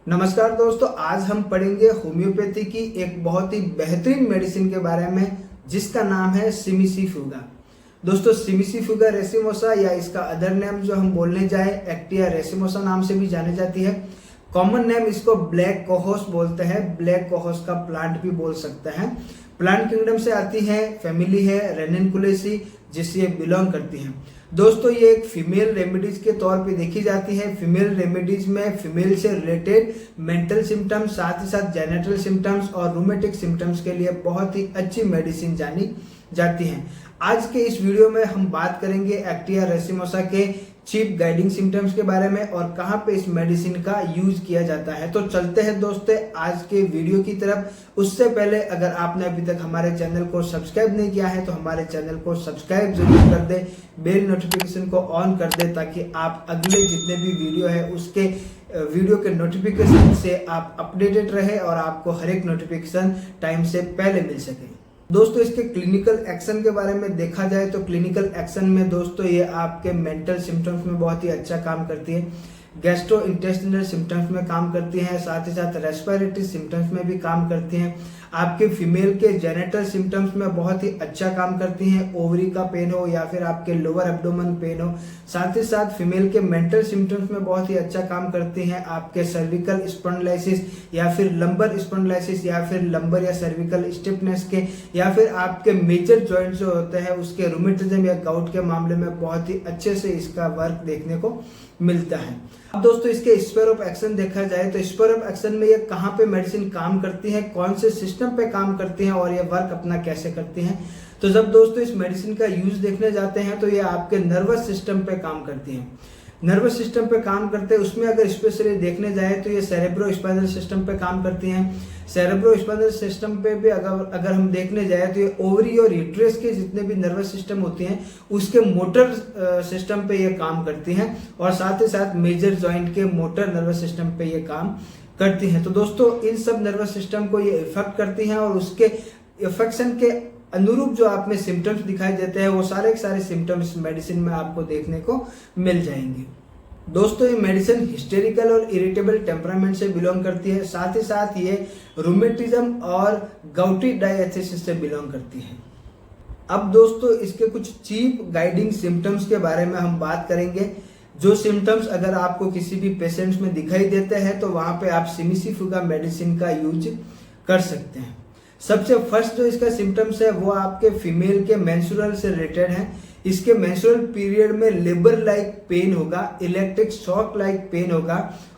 नमस्कार दोस्तों, आज हम पढ़ेंगे होम्योपैथी की एक बहुत ही बेहतरीन मेडिसिन के बारे में जिसका नाम है सिमिसीफुगा। दोस्तों, सिमिसीफुगा रेसिमोसा या इसका अदर नेम जो हम बोलने जाए एक्टिया रेसिमोसा नाम से भी जानी जाती है। कॉमन नेम इसको ब्लैक कोहोस बोलते हैं। ब्लैक कोहोस का प्लांट भी बोल सकते हैं। प्लांट किंगडम से आती है, फैमिली है रेनिनकुलेसी जिससे ये बिलोंग करती है। दोस्तों, ये एक फीमेल रेमेडीज के तौर पे देखी जाती है। फीमेल रेमेडीज में फीमेल से रिलेटेड मेंटल सिम्टम्स, साथ ही साथ जेनेटल सिम्टम्स और रूमेटिक सिम्टम्स के लिए बहुत ही अच्छी मेडिसिन जानी जाती है। आज के इस वीडियो में हम बात करेंगे एक्टिया रेसिमोसा के चीफ गाइडिंग सिम्टम्स के बारे में और कहां पे इस मेडिसिन का यूज किया जाता है। तो चलते हैं दोस्तों आज के वीडियो की तरफ। उससे पहले अगर आपने अभी तक हमारे चैनल को सब्सक्राइब नहीं किया है तो हमारे चैनल को सब्सक्राइब जरूर कर दे, बेल नोटिफिकेशन को ऑन कर दे ताकि आप अगले जितने भी वीडियो है उसके वीडियो के नोटिफिकेशन से आप अपडेटेड रहे और आपको हर एक नोटिफिकेशन टाइम से पहले मिल सके। दोस्तों, इसके क्लिनिकल एक्शन के बारे में देखा जाए तो क्लिनिकल एक्शन में दोस्तों ये आपके मेंटल सिम्टम्स में बहुत ही अच्छा काम करती है, गैस्ट्रो इंटेस्टिनल सिम्टम्स में काम करती हैं, साथ ही साथ रेस्पिरेटरी सिम्टम्स में भी काम करती हैं। आपके फीमेल के जेनेटल सिम्टम्स में बहुत ही अच्छा काम करती हैं, ओवरी का पेन हो या फिर आपके लोअर एब्डोमेन पेन हो। साथ ही साथ फीमेल के मेंटल सिम्टम्स में बहुत ही अच्छा काम करती हैं, आपके सर्विकल स्पॉन्डिलाइसिस या फिर लंबर स्पॉन्डिलाइसिस या फिर लंबर या सर्विकल स्टिफनेस के या फिर आपके मेजर जॉइंट जो होते हैं उसके रूमेटिज्म या गाउट के मामले में बहुत ही अच्छे से इसका वर्क देखने को मिलता है। अब दोस्तों, इसके स्फीयर ऑफ एक्शन देखा जाए तो स्फीयर ऑफ एक्शन में ये कहाँ पे मेडिसिन काम करती है, कौन से सिस्टम पे काम करती है और ये वर्क अपना कैसे करती है। तो जब दोस्तों इस मेडिसिन का यूज देखने जाते हैं तो ये आपके नर्वस सिस्टम पे काम करती है। नर्वस सिस्टम पे काम करते हैं उसमें अगर स्पेशली देखने जाए तो ये सेरेब्रो स्पाइनल सिस्टम पे काम करती हैं। सेरेब्रो स्पाइनल सिस्टम पे भी अगर हम देखने जाए तो ये ओवरी और यूट्रस के जितने भी नर्वस सिस्टम होते हैं उसके मोटर सिस्टम पे ये काम करती हैं और साथ ही साथ मेजर जॉइंट के मोटर नर्वस सिस्टम पे ये काम करती हैं। तो दोस्तों, इन सब नर्वस सिस्टम को ये इफेक्ट करती हैं और उसके इफेक्शन के अनुरूप जो आप में सिम्टम्स दिखाई देते हैं वो सारे के सारे सिम्टम्स मेडिसिन में आपको देखने को मिल जाएंगे। दोस्तों, ये मेडिसिन हिस्टेरिकल और इरिटेबल टेम्परामेंट से बिलोंग करती है, साथ ही साथ ये रूमेटिज्म और गाउटी डायथिसिस से बिलोंग करती है। अब दोस्तों, इसके कुछ चीफ गाइडिंग सिम्टम्स के बारे में हम बात करेंगे। जो सिम्टम्स अगर आपको किसी भी पेशेंट्स में दिखाई देते हैं तो वहां पे आप सिमिसीफुगा मेडिसिन का यूज कर सकते हैं। सबसे फर्स्ट जो इसका सिम्टम्स है वो आपके फीमेल के मेंस्ट्रुअल से रिलेटेड है। इसके मेंस्ट्रुअल पीरियड में लेबर लाइक पेन होगा, इलेक्ट्रिक शॉक लाइक पेन होगा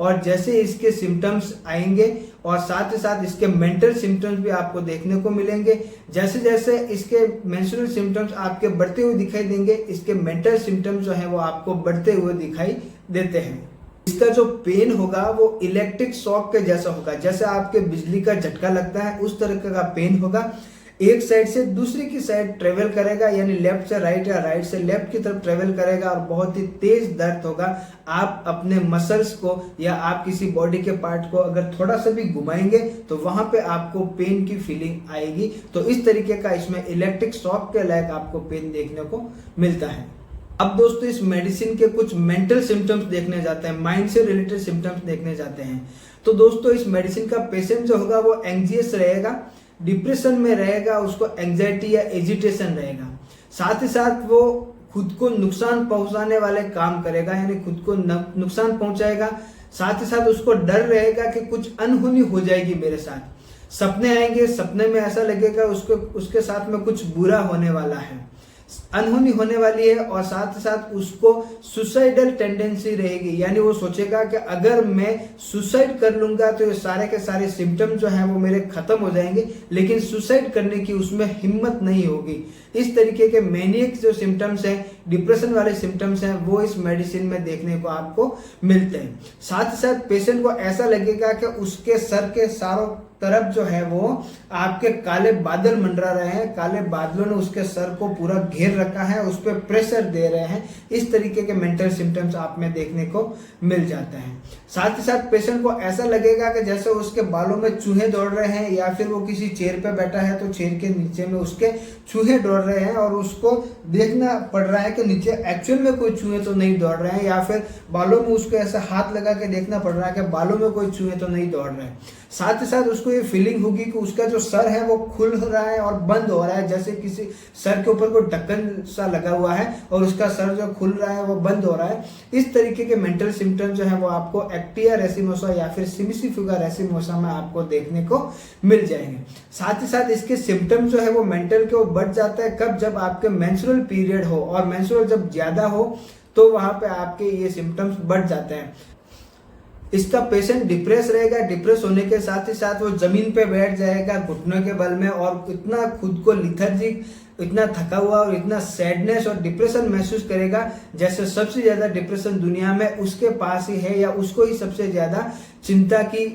और जैसे इसके सिम्टम्स आएंगे और साथ ही साथ इसके मेंटल सिम्टम्स भी आपको देखने को मिलेंगे। जैसे जैसे इसके मेंस्ट्रुअल सिम्टम्स आपके बढ़ते हुए दिखाई देंगे, इसके मेंटल सिम्टम्स जो है वो आपको बढ़ते हुए दिखाई देते हैं। इसका जो पेन होगा वो इलेक्ट्रिक शॉक के जैसा होगा, जैसे आपके बिजली का झटका लगता है उस तरह का पेन होगा। एक साइड से दूसरी की साइड ट्रेवल करेगा, यानी लेफ्ट से राइट या राइट से लेफ्ट की तरफ ट्रेवल करेगा और बहुत ही तेज दर्द होगा। आप अपने मसल्स को या आप किसी बॉडी के पार्ट को अगर थोड़ा सा भी घुमाएंगे तो वहां पे आपको पेन की फीलिंग आएगी। तो इस तरीके का इसमें इलेक्ट्रिक शॉक के लायक आपको पेन देखने को मिलता है। अब दोस्तों, इस मेडिसिन के कुछ मेंटल सिम्टम्स देखने जाते हैं, माइंड से रिलेटेड सिम्टम्स देखने जाते हैं। तो दोस्तों, इस मेडिसिन का पेशेंट जो होगा वो एंग्जियस रहेगा, डिप्रेशन में रहेगा, उसको एंजाइटी या एजिटेशन रहेगा। साथ ही साथ वो खुद को नुकसान पहुंचाने वाले काम करेगा, यानी खुद को नुकसान पहुंचाएगा। साथ ही साथ उसको डर रहेगा कि कुछ अनहोनी हो जाएगी मेरे साथ। सपने आएंगे, सपने में ऐसा लगेगा उसके साथ में कुछ बुरा होने वाला है, अनहोनी होने वाली है और साथ ही साथ उसको सुसाइडल टेंडेंसी रहेगी, यानी वो सोचेगा कि अगर मैं सुसाइड कर लूंगा तो ये सारे के सारे सिम्टम जो हैं वो मेरे खत्म हो जाएंगे, लेकिन सुसाइड करने की उसमें हिम्मत नहीं होगी। इस तरीके के मैनियक जो सिम्टम्स हैं, डिप्रेशन वाले सिम्टम्स हैं, वो इस मेडिसिन में देखने को आपको मिलते हैं। साथ ही साथ पेशेंट को ऐसा लगेगा कि उसके सर के चारों तरफ जो है वो आपके काले बादल मंडरा रहे हैं, काले बादलों ने उसके सर को पूरा घेर रखा है, उस पर प्रेशर दे रहे हैं। इस तरीके के मेंटल सिम्टम्स आप में देखने को मिल जाते हैं। साथ ही साथ पेशेंट को ऐसा लगेगा कि जैसे उसके बालों में चूहे दौड़ रहे हैं, या फिर वो किसी चेयर पे बैठा है तो चेयर के नीचे में उसके चूहे दौड़ रहे हैं और उसको देखना पड़ रहा है कि नीचे एक्चुअल में कोई चूहे तो नहीं दौड़ रहे हैं, या फिर बालों में उसको ऐसा हाथ लगा के देखना पड़ रहा है कि बालों में कोई चूहे तो नहीं दौड़ रहे हैं। साथ ही साथ उसको ये फीलिंग होगी कि उसका जो सर है वो खुल रहा है और बंद हो रहा है, जैसे किसी सर के ऊपर कोई ढक्कन सा लगा हुआ है और उसका सर जो खुल रहा है वो बंद हो रहा है। इस तरीके के मेंटल सिम्टम जो है वो आपको एक्टिया रेसिमोसा या फिर सिमिसीफिगा रेसिमोसा में आपको देखने को मिल जाएंगे। साथ ही साथ इसके सिम्टम जो है वो मेंटल के वो बढ़ जाता है कब, जब आपके मेंस्ट्रुअल पीरियड हो, और मेंस्ट्रुअल जब ज्यादा हो तो वहां पे आपके ये सिम्टम्स बढ़ जाते हैं। इसका पेशेंट डिप्रेस रहेगा, डिप्रेस होने के साथ ही साथ वो जमीन पे बैठ जाएगा घुटनों के बल में, और इतना खुद को लिथर्जिक, इतना थका हुआ और इतना सैडनेस और डिप्रेशन महसूस करेगा जैसे सबसे ज्यादा डिप्रेशन दुनिया में उसके पास ही है, या उसको ही सबसे ज्यादा चिंता की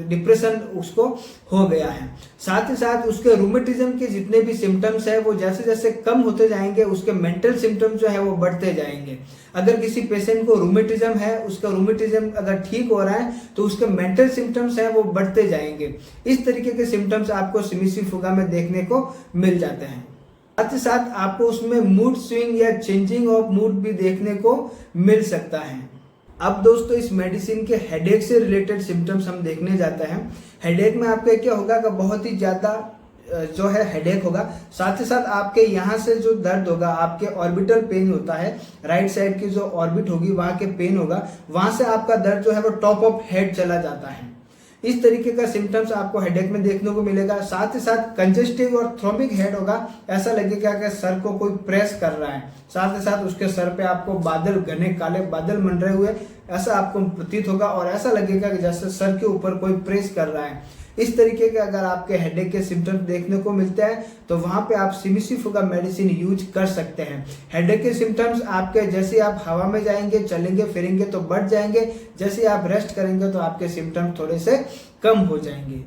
डिप्रेशन उसको हो गया है। साथ ही साथ उसके रूमेटिज्म के जितने भी सिम्टम्स है वो जैसे जैसे कम होते जाएंगे, उसके मेंटल सिम्टम्स जो है वो बढ़ते जाएंगे। अगर किसी पेशेंट को रूमेटिज्म है, उसका रूमेटिज्म अगर ठीक हो रहा है तो उसके मेंटल सिम्टम्स है वो बढ़ते जाएंगे। इस तरीके के सिम्टम्स आपको सिमिसीफिगा में देखने को मिल जाते हैं। साथ ही साथ आपको उसमें मूड स्विंग या चेंजिंग ऑफ मूड भी देखने को मिल सकता है। अब दोस्तों इस मेडिसिन के हेडेक से रिलेटेड सिम्टम्स हम देखने जाते हैं। हेडेक में आपका क्या होगा कि बहुत ही ज्यादा जो है हेडेक होगा, साथ ही साथ आपके यहाँ से जो दर्द होगा, आपके ऑर्बिटल पेन होता है, राइट साइड की जो ऑर्बिट होगी वहां के पेन होगा, वहां से आपका दर्द जो है वो टॉप ऑफ हेड चला जाता है। इस तरीके का सिम्टम्स आपको हेडेक में देखने को मिलेगा। साथ ही साथ कंजेस्टिव और थ्रोम्बिक हेड होगा, ऐसा लगेगा कि सर को कोई प्रेस कर रहा है। साथ ही साथ उसके सर पे आपको बादल, घने काले बादल मंडरे हुए ऐसा आपको प्रतीत होगा, और ऐसा लगेगा कि जैसे सर के ऊपर कोई प्रेस कर रहा है। इस तरीके के अगर आपके हेडेक के सिम्टम्स देखने को मिलते हैं तो वहां पे आप सिमिसीफिगा मेडिसिन यूज कर सकते हैं। हेडेक के सिम्टम्स आपके जैसे आप हवा में जाएंगे, चलेंगे फिरेंगे तो बढ़ जाएंगे, जैसे आप रेस्ट करेंगे तो आपके सिम्टम्स थोड़े से कम हो जाएंगे।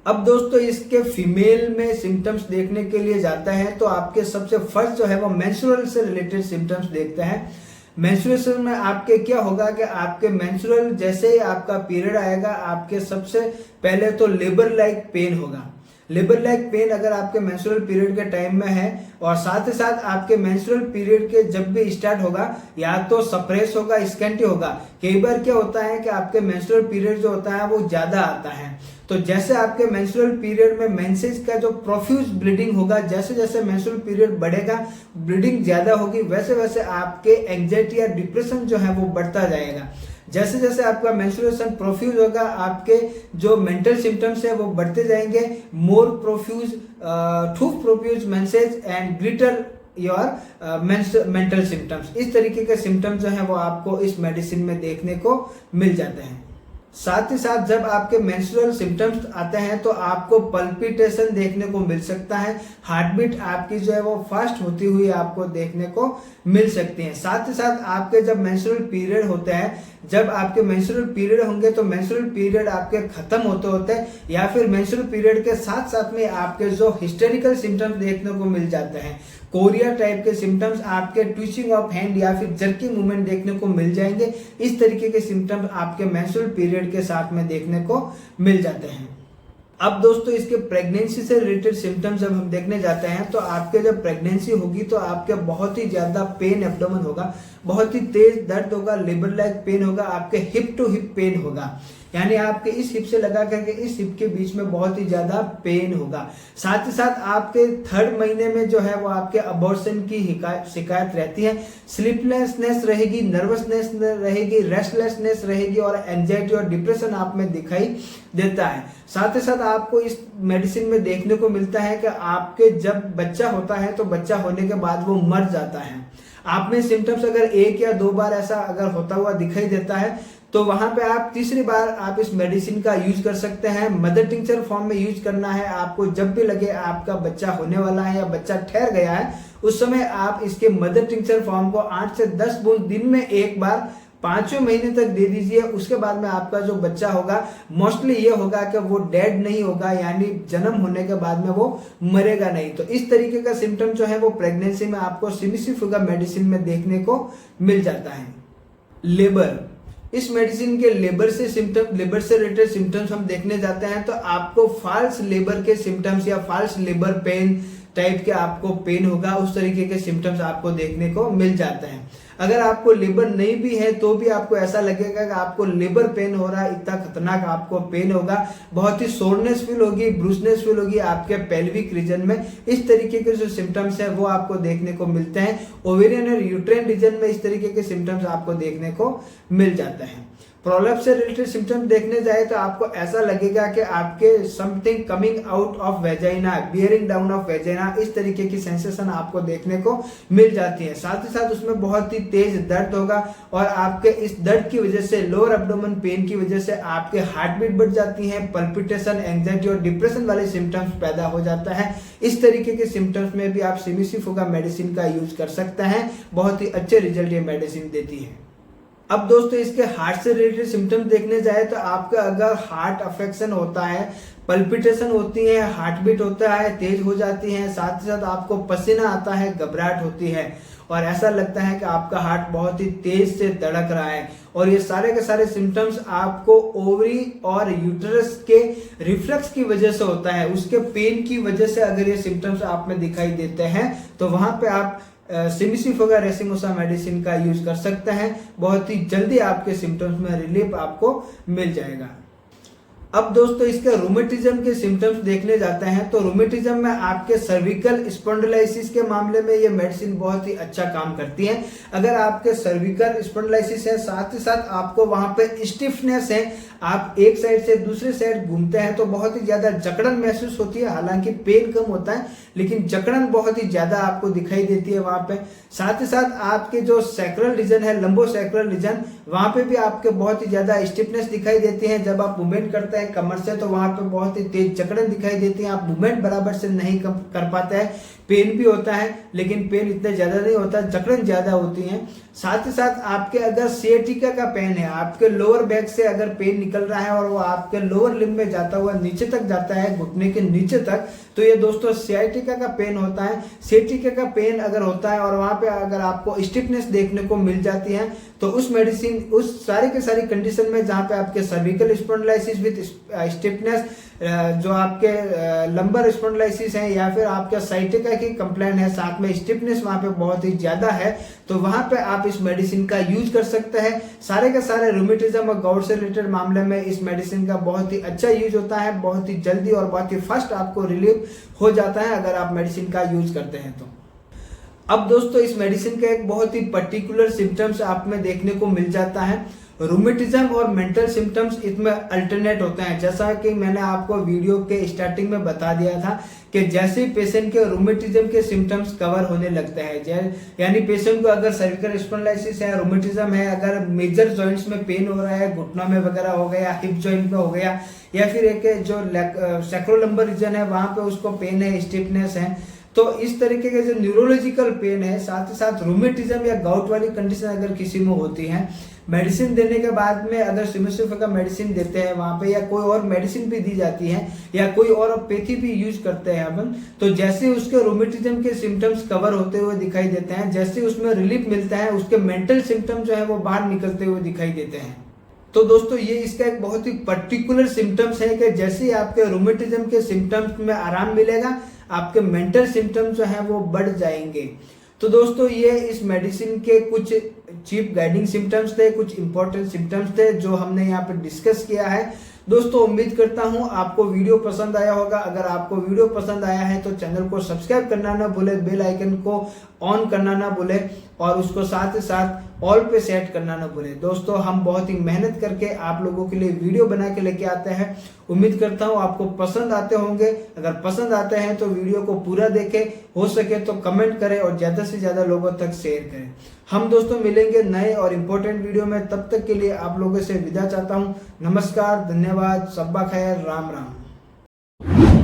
अब दोस्तों इसके फीमेल में सिम्टम्स देखने के लिए जाता है तो आपके सबसे फर्स्ट जो है वो मेंस्ट्रुअल से रिलेटेड सिम्टम्स देखते हैं। मेंस्ट्रुएशन में आपके क्या होगा कि आपके मेंस्ट्रुअल जैसे ही आपका पीरियड आएगा, आपके सबसे पहले तो लेबर लाइक पेन होगा। लेबर लाइक पेन अगर आपके मेंस्ट्रुअल पीरियड के टाइम में है, और साथ ही साथ आपके मेंस्ट्रुअल पीरियड के जब भी स्टार्ट होगा या तो सप्रेस होगा, स्कैंटी होगा। कई बार क्या होता है कि आपके मेंस्ट्रुअल पीरियड जो होता है वो ज्यादा आता है, तो जैसे आपके मेंस्ट्रुअल पीरियड में मेंसेस का जो प्रोफ्यूज ब्लीडिंग होगा, जैसे जैसे मेंस्ट्रुअल पीरियड बढ़ेगा, ब्लीडिंग ज्यादा होगी, वैसे वैसे आपके एंजाइटी या डिप्रेशन जो है वो बढ़ता जाएगा। जैसे जैसे आपका मेंस्ट्रुएशन प्रोफ्यूज होगा, आपके जो मेंटल सिम्टम्स है वो बढ़ते जाएंगे। More profuse, too profuse menses and glitter your mental symptoms. इस तरीके के सिम्टम्स जो है वो आपको इस मेडिसिन में देखने को मिल जाते हैं। साथ ही साथ जब आपके मेंस्ट्रुअल सिम्टम्स आते हैं तो आपको पल्पिटेशन देखने को मिल सकता है, हार्ट बीट आपकी जो है वो फास्ट होती हुई आपको देखने को मिल सकती है। साथ ही साथ आपके जब मेंस्ट्रुअल पीरियड होते हैं, जब आपके मेंस्ट्रुअल पीरियड होंगे तो मेंस्ट्रुअल पीरियड आपके खत्म होते होते या फिर मेंस्ट्रुअल पीरियड के साथ साथ में आपके जो हिस्टेरिकल सिम्टम्स देखने को मिल जाते हैं, कोरिया टाइप के सिम्टम्स, आपके ट्विचिंग ऑफ हैंड या फिर जर्की मूवमेंट देखने को मिल जाएंगे। इस तरीके के सिम्टम्स आपके मेंस्ट्रुअल पीरियड के साथ में देखने को मिल जाते हैं। अब दोस्तों इसके प्रेगनेंसी से रिलेटेड सिम्टम्स जब हम देखने जाते हैं तो आपके जब प्रेगनेंसी होगी तो आपके बहुत ही ज्यादा पेन एब्डोमेन होगा, बहुत ही तेज दर्द होगा, लेबर लाइक पेन होगा, आपके हिप टू हिप पेन होगा, यानी आपके इस हिप से लगा करके इस हिप के बीच में बहुत ही ज्यादा पेन होगा। साथ ही साथ आपके 3rd महीने में जो है वो आपके अबॉर्शन की शिकायत रहती है, स्लीपलेसनेस रहेगी, नर्वसनेस रहेगी, रेस्टलेसनेस रहेगी और एंजाइटी और डिप्रेशन आप में दिखाई देता है। साथ ही साथ आपको इस मेडिसिन में देखने को मिलता है कि आपके जब बच्चा होता है तो बच्चा होने के बाद वो मर जाता है। आप में सिम्टम्स अगर 1 या 2 बार ऐसा अगर होता हुआ दिखाई देता है तो वहां पे आप तीसरी बार आप इस मेडिसिन का यूज कर सकते हैं। मदर टिंचर फॉर्म में यूज करना है आपको। जब भी लगे आपका बच्चा होने वाला है या बच्चा ठहर गया है, उस समय आप इसके मदर टिंचर फॉर्म को 8 से 10 बूंद दिन में 1 बार 5वें महीने तक दे दीजिए। उसके बाद में आपका जो बच्चा होगा मोस्टली ये होगा कि वो डेड नहीं होगा, यानी जन्म होने के बाद में वो मरेगा नहीं। तो इस तरीके का सिम्टम जो है वो प्रेगनेंसी में आपको सिमिसीफुगा मेडिसिन में देखने को मिल जाता है। लेबर, इस मेडिसिन के लेबर से रिलेटेड सिम्टम्स हम देखने जाते हैं तो आपको फॉल्स लेबर के सिम्टम्स या फॉल्स लेबर पेन टाइप के आपको पेन होगा, उस तरीके के सिम्टम्स आपको देखने को मिल जाते हैं। अगर आपको लेबर नहीं भी है तो भी आपको ऐसा लगेगा कि आपको लेबर पेन हो रहा है, इतना खतरनाक आपको पेन होगा, बहुत ही सोरनेस फील होगी, ब्रूसनेस फील होगी आपके पेल्विक रीजन में। इस तरीके के जो सिम्टम्स है वो आपको देखने को मिलते हैं। ओवेरियन और यूट्राइन रीजन में इस तरीके के सिम्टम्स आपको देखने को मिल जाते हैं। प्रोलैप्स से रिलेटेड सिम्टम्स देखने जाए तो आपको ऐसा लगेगा कि आपके something coming out of vagina, bearing down of vagina, इस तरीके की सेंसेशन आपको देखने को मिल जाती है। साथ ही साथ उसमें बहुत ही तेज दर्द होगा और आपके इस दर्द की वजह से, लोअर एब्डोमेन पेन की वजह से आपके हार्ट बीट बढ़ जाती है, पल्पिटेशन, एंजाइटी और डिप्रेशन वाले सिम्टम्स पैदा हो जाता है। इस तरीके के सिम्टम्स में भी आप सिमिसीफुगा मेडिसिन का यूज कर सकते हैं। बहुत ही अच्छे रिजल्ट ये मेडिसिन देती है। अब दोस्तों इसके हार्ट से रिलेटेड सिम्टम्स देखने जाए तो आपका अगर हार्ट अफेक्शन होता है, पल्पिटेशन होती है, हार्ट बीट होता है, तेज हो जाती है, साथ ही साथ आपको पसीना आता है, घबराहट होती है और ऐसा लगता है कि आपका हार्ट बहुत ही तेज से धड़क रहा है, और ये सारे के सारे सिम्टम्स आपको ओवरी और यूटरस के रिफ्लक्स की वजह से होता है, उसके पेन की वजह से अगर ये सिम्टम्स आप में दिखाई देते हैं तो वहां पे आप सिमिसीफुगा रेसिमोसा मेडिसिन का यूज कर सकते हैं। बहुत ही जल्दी आपके सिम्टम्स में रिलीफ आपको मिल जाएगा। अब दोस्तों इसके रूमेटिज्म के सिम्टम्स देखने जाते हैं तो रूमेटिज्म में आपके सर्विकल स्पॉन्डिलाइसिस के मामले में ये मेडिसिन बहुत ही अच्छा काम करती है। अगर आपके सर्विकल स्पॉन्डिलाइसिस है, साथ ही साथ आपको वहां पे स्टिफनेस है, आप एक साइड से दूसरे साइड घूमते हैं तो बहुत ही ज्यादा जकड़न महसूस होती है, हालांकि पेन कम होता है लेकिन जकड़न बहुत ही ज्यादा आपको दिखाई देती है वहां पे। साथ ही साथ आपके जो सैक्रल रीजन है, लंबोसैक्रल रीजन, वहां पे भी आपके बहुत ही ज्यादा स्टिफनेस दिखाई देती है। जब आप मूवमेंट करते हैं कमर से तो वहां पे बहुत ही तेज जकड़न दिखाई देती है, आप मूवमेंट बराबर से नहीं कर पाते हैं। पेन भी होता है लेकिन पेन इतना ज्यादा नहीं होता, जकड़न ज्यादा होती है। साथ ही साथ आपके अगर सियाटिका का पेन है, आपके लोअर बैक से अगर पेन निकल रहा है और वो आपके लोअर लिम्ब में जाता हुआ नीचे तक जाता है, घुटने के नीचे तक, तो ये दोस्तों सियाटिका का पेन होता है। सियाटिका का पेन अगर होता है और वहां पे अगर आपको स्टिफनेस देखने को मिल जाती है तो उस मेडिसिन, उस सारी के सारी कंडीशन में जहां पे आपके सर्विकल स्पॉन्डिलाइसिस विद स्टिफनेस, जो आपके लंबर स्पॉन्डिलाइसिस है या फिर आपका साइटिका की कंप्लेंट है, साथ में स्टिफनेस वहां पे बहुत ही ज्यादा है, तो वहां पे आप इस मेडिसिन का यूज कर सकते हैं। सारे के सारे रूमेटिज्म और गाउट से रिलेटेड मामले में इस मेडिसिन का बहुत ही अच्छा यूज होता है, बहुत ही जल्दी और बहुत ही फास्ट आपको रिलीफ हो जाता है अगर आप मेडिसिन का यूज करते हैं तो। अब दोस्तों इस मेडिसिन का एक बहुत ही पर्टिकुलर सिम्टम्स आप में देखने को मिल जाता है। रूमेटिज्म और मेंटल सिम्टम्स इसमें अल्टरनेट होते हैं। जैसा कि मैंने आपको वीडियो के स्टार्टिंग में बता दिया था कि जैसे पेशेंट के रूमेटिज्म के सिम्टम्स कवर होने लगते हैं, यानी पेशेंट को अगर सर्विकल स्पॉन्डिलाइसिस है, रूमेटिज्म है, अगर मेजर जॉइंट्स में पेन हो रहा है, घुटनों में वगैरह हो गया, हिप जॉइंट में हो गया, या फिर एक जो सैक्रोलंबर रीजन है वहां पे उसको पेन है, स्टिफनेस है, तो इस तरीके के जो न्यूरोलॉजिकल पेन है, साथ ही साथ रूमेटिज्म या गाउट वाली कंडीशन अगर किसी में होती है, मेडिसिन देने के बाद में अगर सिमिसीफुगा मेडिसिन देते हैं वहां पे, या कोई और मेडिसिन भी दी जाती है या कोई और पैथी भी यूज करते हैं अपन, तो जैसे उसके रूमेटिज्म के सिम्टम्स कवर होते हुए दिखाई देते हैं, जैसे उसमें रिलीफ मिलता है, उसके मेंटल सिम्टम जो है वो बाहर निकलते हुए दिखाई देते हैं। तो दोस्तों ये इसका एक बहुत ही पर्टिकुलर सिम्टम्स है कि जैसे ही आपके रूमेटिज्म के सिम्टम्स में आराम मिलेगा, आपके मेंटल सिम्टम्स जो है वो बढ़ जाएंगे। तो दोस्तों ये इस मेडिसिन के कुछ चीफ गाइडिंग सिम्टम्स थे, कुछ इंपॉर्टेंट सिम्टम्स थे जो हमने यहाँ पे डिस्कस किया है। दोस्तों उम्मीद करता हूँ आपको वीडियो पसंद आया होगा। अगर आपको वीडियो पसंद आया है तो चैनल को सब्सक्राइब करना ना भूले, बेल आइकन को ऑन करना ना भूले और उसको साथ ही साथ ऑल पे सेट करना ना भूले। दोस्तों हम बहुत ही मेहनत करके आप लोगों के लिए वीडियो बना के लेके आते हैं। उम्मीद करता हूँ आपको पसंद आते होंगे। अगर पसंद आते हैं तो वीडियो को पूरा देखें, हो सके तो कमेंट करें और ज्यादा से ज्यादा लोगों तक शेयर करें। हम दोस्तों मिलेंगे नए और इम्पोर्टेंट वीडियो में, तब तक के लिए आप लोगों से विदा चाहता हूँ। नमस्कार, धन्यवाद, सब्बा खैर, राम राम।